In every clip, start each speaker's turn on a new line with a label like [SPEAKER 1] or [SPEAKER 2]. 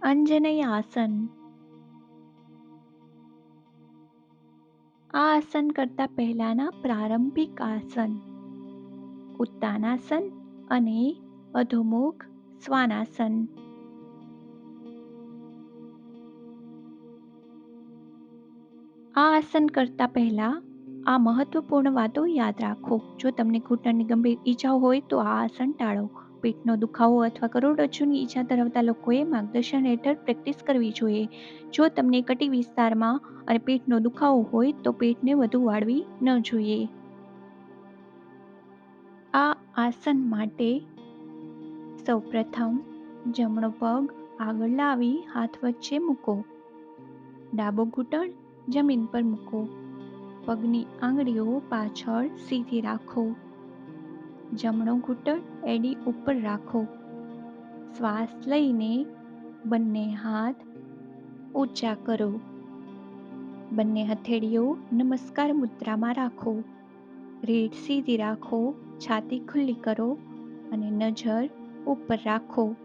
[SPEAKER 1] અંજનેય આસન. આ આસન કરતા પહેલાના પ્રારંભિક આસન ઉત્તાનાસન અને અધોમુખ શ્વાનાસન. આ આસન કરતા પહેલા આ મહત્વપૂર્ણ વાતો યાદ રાખો. જો તમને ઘૂંટણની ગંભીર ઈજાઓ હોય તો આ આસન ટાળો. પેટનો દુખાવો અથવા કરોડરજ્જુની ઈજા ધરાવતા લોકોએ માર્ગદર્શન હેઠળ પ્રેક્ટિસ કરવી જોઈએ. જો તમને કટી વિસ્તારમાં અને પેટનો દુખાવો હોય તો પેટને વધુ વાળવી ન જોઈએ. આ આસન માટે સૌપ્રથમ જમણો પગ આગળ લાવી હાથ વચ્ચે મૂકો. ડાબો ઘૂંટણ જમીન પર મૂકો. પગની આંગળીઓ પાછળ સીધી રાખો. જમણો ઘૂંટણ એડી ઉપર રાખો. શ્વાસ લઈને બંને હાથ ઊંચા કરો. બંને હથેળીઓ નમસ્કાર મુદ્રામાં રાખો. રીઢ સીધી રાખો. છાતી ખુલ્લી કરો અને નજર ઉપર રાખો.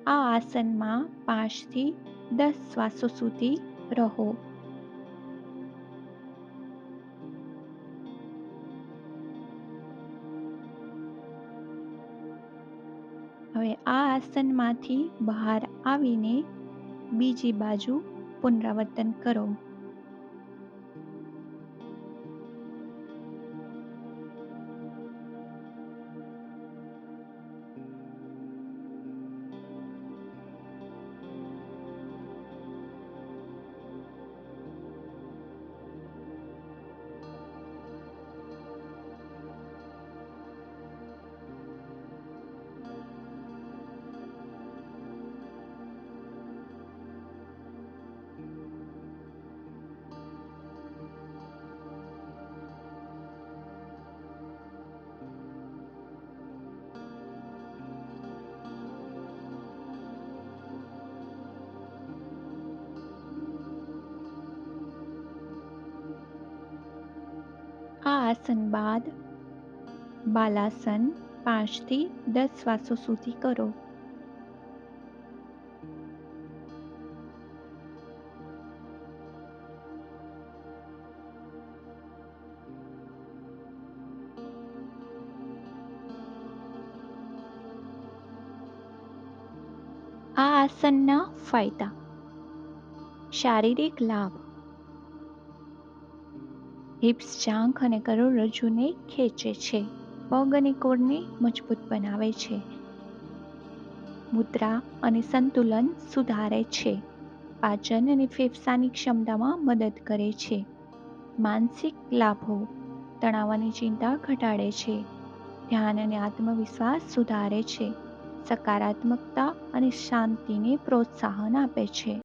[SPEAKER 1] આ આસનમાં 5 થી 10 શ્વાસો સુધી રહો. હવે આ આસનમાંથી બહાર આવીને બીજી બાજુ પુનરાવર્તન કરો. આ આસન બાદ બાલાસન 5 થી 10 શ્વાસો સુધી કરો. આ આસનના ફાયદા. શારીરિક લાભ. હિપ્સ જાંઘ અને કરોડરજ્જુને ખેંચે છે. પગ અને કોરને મજબૂત બનાવે છે. મુદ્રા અને સંતુલન સુધારે છે. પાચન અને ફેફસાની ક્ષમતામાં મદદ કરે છે. માનસિક લાભો. તણાવ અને ચિંતા ઘટાડે છે. ધ્યાન અને આત્મવિશ્વાસ સુધારે છે. સકારાત્મકતા અને શાંતિને પ્રોત્સાહન આપે છે.